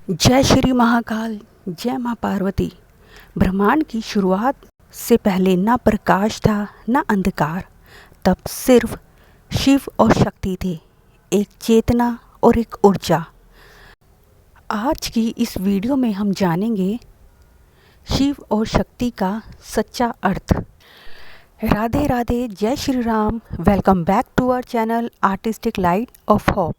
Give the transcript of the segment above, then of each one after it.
जय श्री महाकाल, जय माँ पार्वती। ब्रह्मांड की शुरुआत से पहले ना प्रकाश था ना अंधकार। तब सिर्फ शिव और शक्ति थे, एक चेतना और एक ऊर्जा। आज की इस वीडियो में हम जानेंगे शिव और शक्ति का सच्चा अर्थ। राधे राधे, जय Shri Ram. Welcome back to our channel artistic light of hope.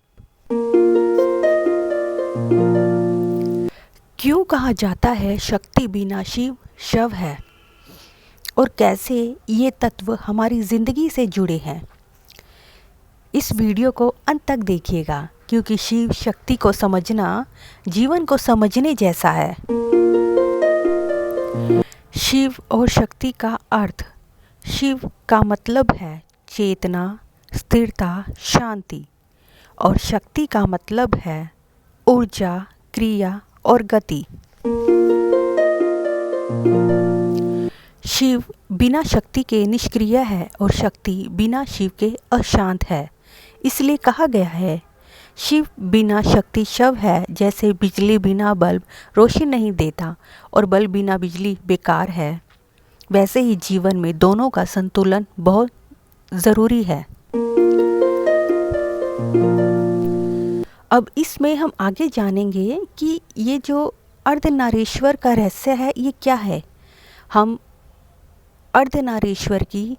क्यों कहा जाता है शक्ति बिना शिव शव है, और कैसे ये तत्व हमारी ज़िंदगी से जुड़े हैं। इस वीडियो को अंत तक देखिएगा, क्योंकि शिव शक्ति को समझना जीवन को समझने जैसा है। शिव और शक्ति का अर्थ। शिव का मतलब है चेतना, स्थिरता, शांति, और शक्ति का मतलब है ऊर्जा, क्रिया और गति। शिव बिना शक्ति के निष्क्रिय है और शक्ति बिना शिव के अशांत है। इसलिए कहा गया है, शिव बिना शक्ति शव है। जैसे बिजली बिना बल्ब रोशनी नहीं देता और बल्ब बिना बिजली बेकार है, वैसे ही जीवन में दोनों का संतुलन बहुत ज़रूरी है। अब इसमें हम आगे जानेंगे कि ये जो अर्धनारीश्वर का रहस्य है ये क्या है। हम अर्धनारीश्वर की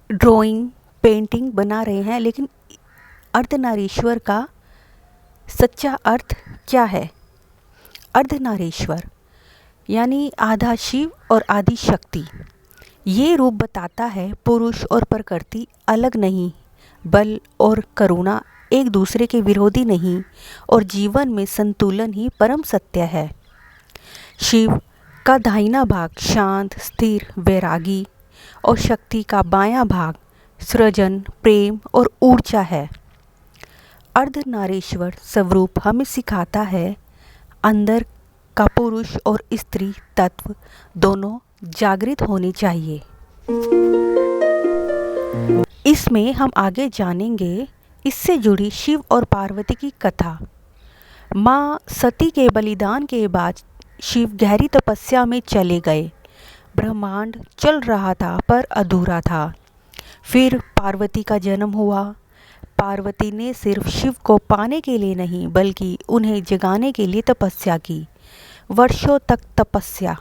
ड्राइंग, पेंटिंग बना रहे हैं, लेकिन अर्धनारीश्वर का सच्चा अर्थ क्या है। अर्धनारीश्वर यानी आधा शिव और आधी शक्ति। ये रूप बताता है पुरुष और प्रकृति अलग नहीं, बल और करुणा एक दूसरे के विरोधी नहीं, और जीवन में संतुलन ही परम सत्य है। शिव का दाहिना भाग शांत, स्थिर, वैरागी, और शक्ति का बायां भाग सृजन, प्रेम और ऊर्जा है। अर्धनारीश्वर स्वरूप हमें सिखाता है अंदर का पुरुष और स्त्री तत्व दोनों जागृत होने चाहिए। इसमें हम आगे जानेंगे इससे जुड़ी शिव और पार्वती की कथा। माँ सती के बलिदान के बाद शिव गहरी तपस्या में चले गए। ब्रह्मांड चल रहा था पर अधूरा था। फिर पार्वती का जन्म हुआ। पार्वती ने सिर्फ शिव को पाने के लिए नहीं, बल्कि उन्हें जगाने के लिए तपस्या की। वर्षों तक तपस्या,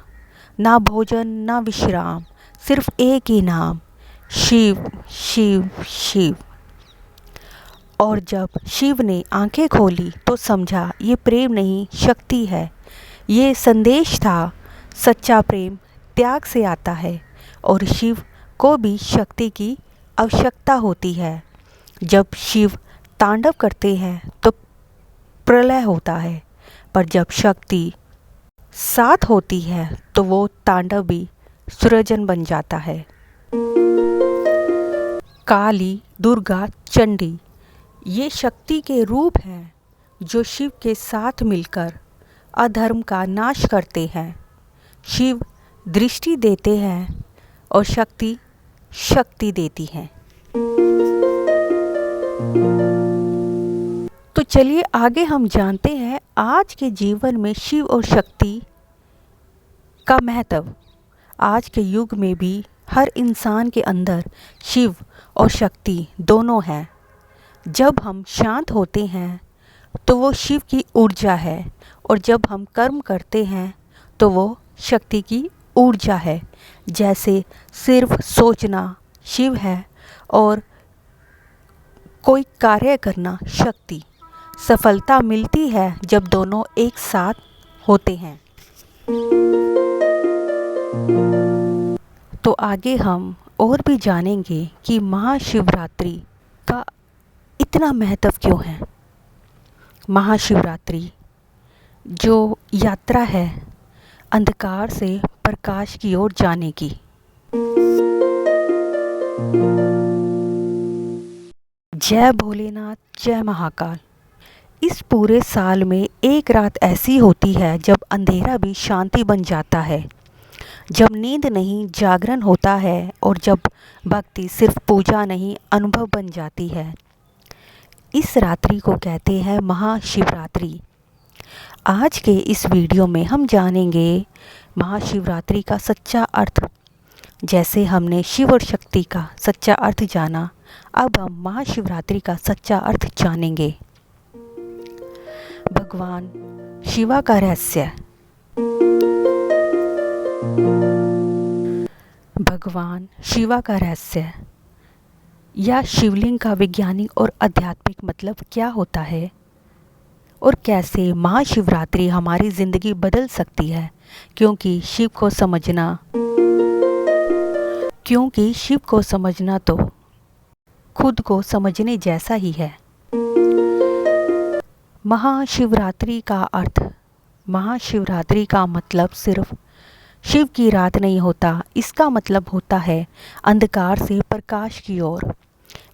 ना भोजन ना विश्राम, सिर्फ एक ही नाम, शिव शिव शिव। और जब शिव ने आंखें खोली तो समझा ये प्रेम नहीं, शक्ति है। ये संदेश था, सच्चा प्रेम त्याग से आता है, और शिव को भी शक्ति की आवश्यकता होती है। जब शिव तांडव करते हैं तो प्रलय होता है, पर जब शक्ति साथ होती है तो वो तांडव भी सृजन बन जाता है। काली, दुर्गा, चंडी ये शक्ति के रूप हैं जो शिव के साथ मिलकर अधर्म का नाश करते हैं। शिव दृष्टि देते हैं और शक्ति शक्ति देती है। तो चलिए आगे हम जानते हैं आज के जीवन में शिव और शक्ति का महत्व। आज के युग में भी हर इंसान के अंदर शिव और शक्ति दोनों हैं। जब हम शांत होते हैं तो वो शिव की ऊर्जा है, और जब हम कर्म करते हैं तो वो शक्ति की ऊर्जा है। जैसे सिर्फ सोचना शिव है और कोई कार्य करना शक्ति। सफलता मिलती है जब दोनों एक साथ होते हैं। तो आगे हम और भी जानेंगे कि महाशिवरात्रि का इतना महत्व क्यों है। महाशिवरात्रि जो यात्रा है अंधकार से प्रकाश की ओर जाने की। जय भोलेनाथ, जय महाकाल। इस पूरे साल में एक रात ऐसी होती है जब अंधेरा भी शांति बन जाता है, जब नींद नहीं जागरण होता है, और जब भक्ति सिर्फ पूजा नहीं अनुभव बन जाती है। इस रात्रि को कहते हैं महाशिवरात्रि। आज के इस वीडियो में हम जानेंगे महाशिवरात्रि का सच्चा अर्थ। जैसे हमने शिव और शक्ति का सच्चा अर्थ जाना, अब हम महाशिवरात्रि का सच्चा अर्थ जानेंगे। भगवान शिवा का रहस्य। भगवान शिवा का रहस्य या शिवलिंग का वैज्ञानिक और आध्यात्मिक मतलब क्या होता है और कैसे महाशिवरात्रि हमारी ज़िंदगी बदल सकती है, क्योंकि शिव को समझना तो खुद को समझने जैसा ही है। महाशिवरात्रि का अर्थ। महाशिवरात्रि का मतलब सिर्फ शिव की रात नहीं होता, इसका मतलब होता है अंधकार से प्रकाश की ओर।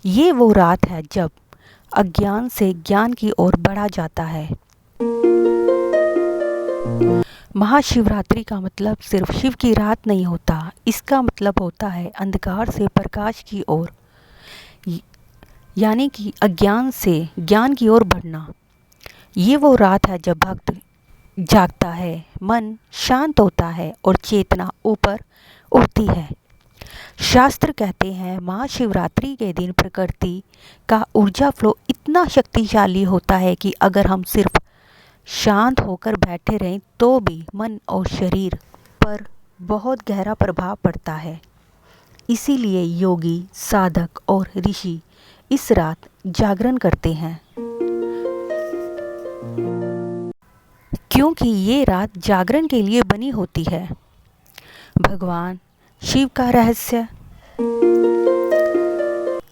ये वो रात है जब अज्ञान से ज्ञान की ओर बढ़ा जाता है। महाशिवरात्रि का मतलब सिर्फ शिव की रात नहीं होता, इसका मतलब होता है अंधकार से प्रकाश की ओर, यानी कि अज्ञान से ज्ञान की ओर बढ़ना। ये वो रात है जब भक्त जागता है, मन शांत होता है और चेतना ऊपर उठती है। शास्त्र कहते हैं महाशिवरात्रि के दिन प्रकृति का ऊर्जा फ्लो इतना शक्तिशाली होता है कि अगर हम सिर्फ शांत होकर बैठे रहें तो भी मन और शरीर पर बहुत गहरा प्रभाव पड़ता है। इसीलिए योगी, साधक और ऋषि इस रात जागरण करते हैं, क्योंकि ये रात जागरण के लिए बनी होती है। भगवान शिव का रहस्य।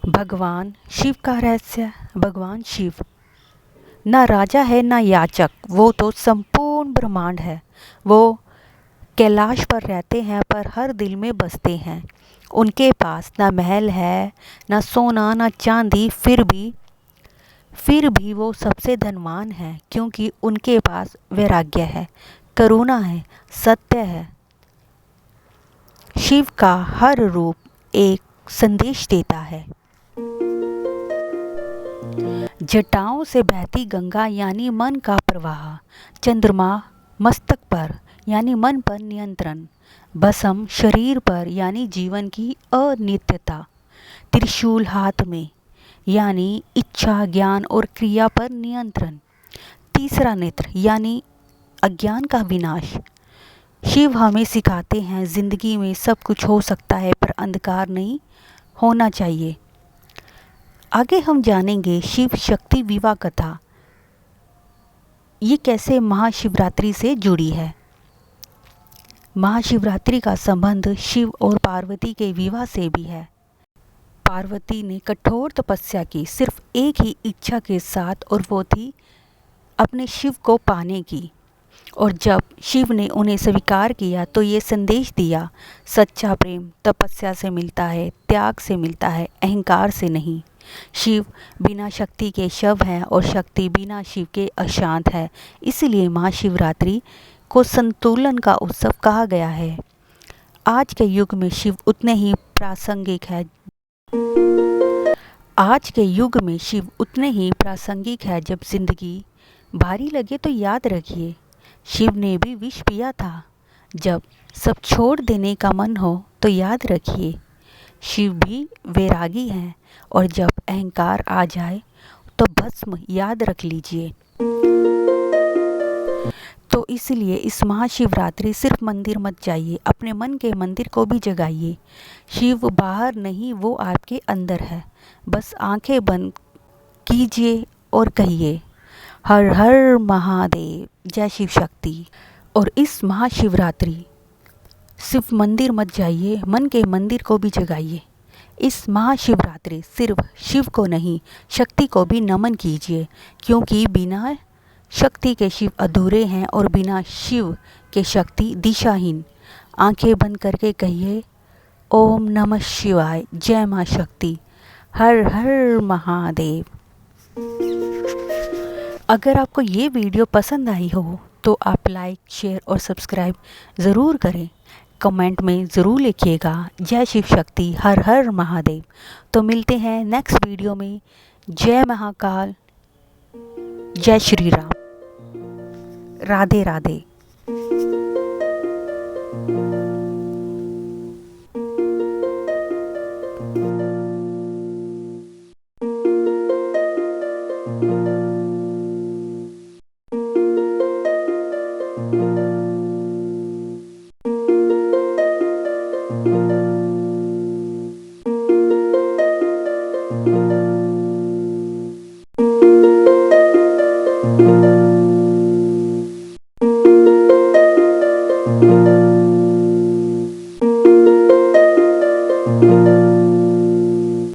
भगवान शिव का रहस्य। भगवान शिव ना राजा है ना याचक, वो तो संपूर्ण ब्रह्मांड है। वो कैलाश पर रहते हैं पर हर दिल में बसते हैं। उनके पास ना महल है, ना सोना, ना चांदी, फिर भी वो सबसे धनवान है, क्योंकि उनके पास वैराग्य है, करुणा है, सत्य है। शिव का हर रूप एक संदेश देता है। जटाओं से बहती गंगा यानी मन का प्रवाह, चंद्रमा मस्तक पर यानी मन पर नियंत्रण, भस्म शरीर पर यानी जीवन की अनित्यता, त्रिशूल हाथ में यानी इच्छा, ज्ञान और क्रिया पर नियंत्रण, तीसरा नेत्र यानी अज्ञान का विनाश। शिव हमें सिखाते हैं जिंदगी में सब कुछ हो सकता है पर अंधकार नहीं होना चाहिए। आगे हम जानेंगे शिव शक्ति विवाह कथा, ये कैसे महाशिवरात्रि से जुड़ी है। महाशिवरात्रि का संबंध शिव और पार्वती के विवाह से भी है। पार्वती ने कठोर तपस्या की सिर्फ एक ही इच्छा के साथ, और वो थी अपने शिव को पाने की। और जब शिव ने उन्हें स्वीकार किया तो ये संदेश दिया, सच्चा प्रेम तपस्या से मिलता है, त्याग से मिलता है, अहंकार से नहीं। शिव बिना शक्ति के शव है और शक्ति बिना शिव के अशांत है। इसलिए महाशिवरात्रि को संतुलन का उत्सव कहा गया है। आज के युग में शिव उतने ही प्रासंगिक है जब जिंदगी भारी लगे तो याद रखिए, शिव ने भी विष पिया था। जब सब छोड़ देने का मन हो तो याद रखिए, शिव भी वैरागी हैं। और जब अहंकार आ जाए तो भस्म याद रख लीजिए। तो इसलिए इस महाशिवरात्रि सिर्फ मंदिर मत जाइए, अपने मन के मंदिर को भी जगाइए। शिव बाहर नहीं, वो आपके अंदर है। बस आंखें बंद कीजिए और कहिए, हर हर महादेव, जय शिव शक्ति। और इस महाशिवरात्रि सिर्फ मंदिर मत जाइए, मन के मंदिर को भी जगाइए। इस महाशिवरात्रि सिर्फ शिव को नहीं, शक्ति को भी नमन कीजिए, क्योंकि बिना शक्ति के शिव अधूरे हैं और बिना शिव के शक्ति दिशाहीन। आंखें बंद करके कहिए, ओम नमः शिवाय, जय माँ शक्ति, हर हर महादेव। अगर आपको ये वीडियो पसंद आई हो तो आप लाइक, शेयर और सब्सक्राइब ज़रूर करें। कमेंट में ज़रूर लिखिएगा, जय शिव शक्ति, हर हर महादेव। तो मिलते हैं नेक्स्ट वीडियो में। जय महाकाल, जय श्री राम। राधे राधे।